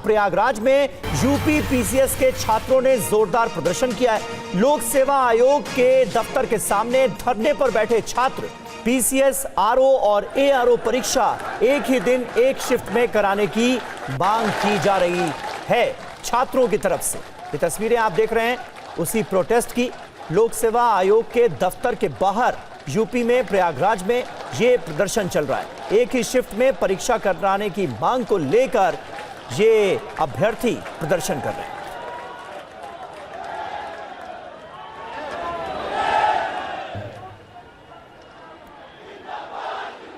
प्रयागराज में UP PCS के छात्रों ने जोरदार प्रदर्शन किया है। लोक सेवा आयोग के दफ्तर के सामने धरने पर बैठे छात्र पीसीएस, आरओ और एआरओ परीक्षा एक ही दिन एक शिफ्ट में कराने की मांग की जा रही है छात्रों की तरफ से। ये तस्वीरें आप देख रहे हैं उसी प्रोटेस्ट की। लोक सेवा आयोग के दफ्तर के बाहर यूपी में प्रयागराज में ये प्रदर्शन चल रहा है। एक ही शिफ्ट में परीक्षा कराने की मांग को लेकर ये अभ्यर्थी प्रदर्शन कर रहे हैं।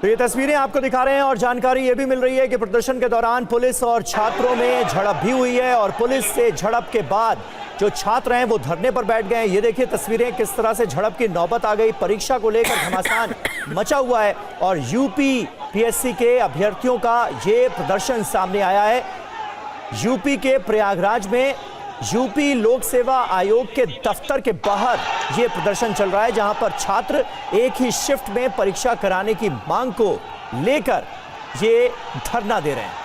तो ये तस्वीरें आपको दिखा रहे हैं और जानकारी ये भी मिल रही है कि प्रदर्शन के दौरान पुलिस और छात्रों में झड़प भी हुई है और पुलिस से झड़प के बाद जो छात्र हैं वो धरने पर बैठ गए। ये देखिए तस्वीरें किस तरह से झड़प की नौबत आ गई। परीक्षा को लेकर घमासान मचा हुआ है और यूपी पीएससी के अभ्यर्थियों का ये प्रदर्शन सामने आया है। यूपी के प्रयागराज में यूपी लोक सेवा आयोग के दफ्तर के बाहर ये प्रदर्शन चल रहा है, जहां पर छात्र एक ही शिफ्ट में परीक्षा कराने की मांग को लेकर ये धरना दे रहे हैं।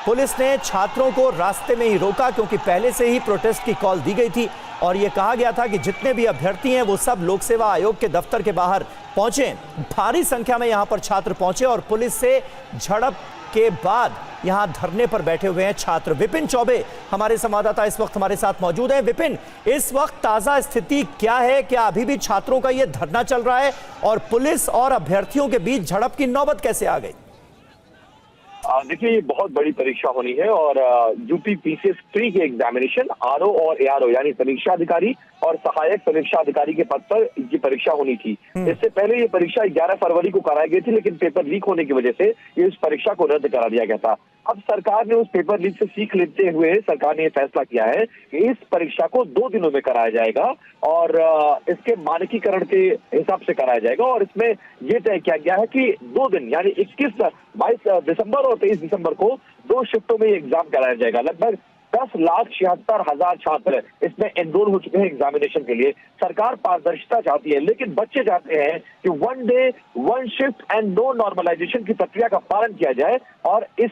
पुलिस ने छात्रों को रास्ते में ही रोका क्योंकि पहले से ही प्रोटेस्ट की कॉल दी गई थी और यह कहा गया था कि जितने भी अभ्यर्थी हैं वो सब लोक सेवा आयोग के दफ्तर के बाहर पहुंचे। भारी संख्या में यहां पर छात्र पहुंचे और पुलिस से झड़प के बाद यहां धरने पर बैठे हुए हैं छात्र। विपिन चौबे हमारे संवाददाता इस वक्त हमारे साथ मौजूद हैं। विपिन, इस वक्त ताजा स्थिति क्या है? क्या अभी भी छात्रों का यह धरना चल रहा है और पुलिस और अभ्यर्थियों के बीच झड़प की नौबत कैसे आ गई? देखिए, ये बहुत बड़ी परीक्षा होनी है और यूपी पीसीएस प्री के एग्जामिनेशन आरओ और एआरओ यानी परीक्षा अधिकारी और सहायक परीक्षा अधिकारी के पद पर ये परीक्षा होनी थी। इससे पहले ये परीक्षा 11 फरवरी को कराई गई थी, लेकिन पेपर लीक होने की वजह से इस परीक्षा को रद्द करा दिया गया था। अब सरकार ने उस पेपर लीक से सीख लेते हुए सरकार ने यह फैसला किया है कि इस परीक्षा को 2 दिनों में कराया जाएगा और इसके मानकीकरण के हिसाब से कराया जाएगा और इसमें यह तय किया गया है कि 2 दिन यानी 22 दिसंबर और 23 दिसंबर को 2 शिफ्टों में एग्जाम कराया जाएगा। लगभग 10,76,000 छात्र इसमें एनरोल हो चुके हैं एग्जामिनेशन के लिए। सरकार पारदर्शिता चाहती है, लेकिन बच्चे चाहते हैं कि 1 day 1 shift and no normalization की प्रक्रिया का पालन किया जाए और इस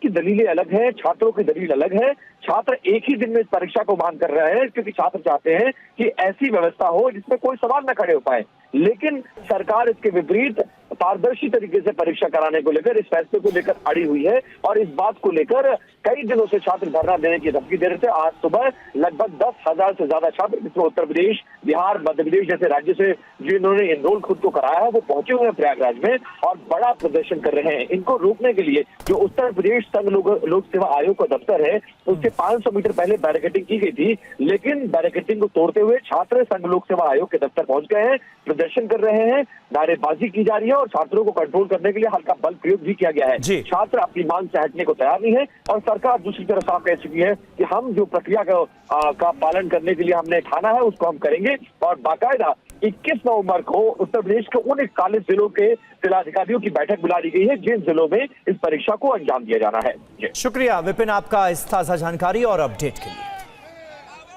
की दलीलें अलग है, छात्रों की दलील अलग है। छात्र एक ही दिन में इस परीक्षा को मांग कर रहे हैं क्योंकि छात्र चाहते हैं कि ऐसी व्यवस्था हो जिसमें कोई सवाल न खड़े हो पाए, लेकिन सरकार इसके विपरीत पारदर्शी तरीके से परीक्षा कराने को लेकर, इस फैसले को लेकर अड़ी हुई है और इस बात को लेकर कई दिनों से छात्र धरना देने की धमकी दे रहे थे। आज सुबह लगभग 10,000 से ज्यादा छात्र जिसमें उत्तर प्रदेश, बिहार, मध्य प्रदेश जैसे राज्य से जिन्होंने एनरोल खुद को कराया है वो पहुंचे हुए हैं प्रयागराज में और बड़ा प्रदर्शन कर रहे हैं। इनको रोकने के लिए जो उत्तर प्रदेश संघ लोक सेवा आयोग का दफ्तर है उसके 500 मीटर पहले बैरिकेडिंग की गई थी, लेकिन बैरिकेडिंग को तोड़ते हुए छात्र संघ लोक सेवा आयोग के दफ्तर पहुंच गए हैं, प्रदर्शन कर रहे हैं, नारेबाजी की जा रही है और छात्रों को कंट्रोल करने के लिए हल्का बल प्रयोग भी किया गया है। छात्र अपनी मांग से हटने को तैयार नहीं है और सरकार दूसरी तरफ साफ कह चुकी है कि हम जो प्रक्रिया का पालन करने के लिए हमने ठाना है उसको हम करेंगे और बाकायदा 21 नवंबर को उत्तर प्रदेश के उन 41 जिलों के जिलाधिकारियों की बैठक बुला ली गई है जिन जिलों में इस परीक्षा को अंजाम दिया जाना है। शुक्रिया विपिन आपका इस ताजा जानकारी और अपडेट के लिए।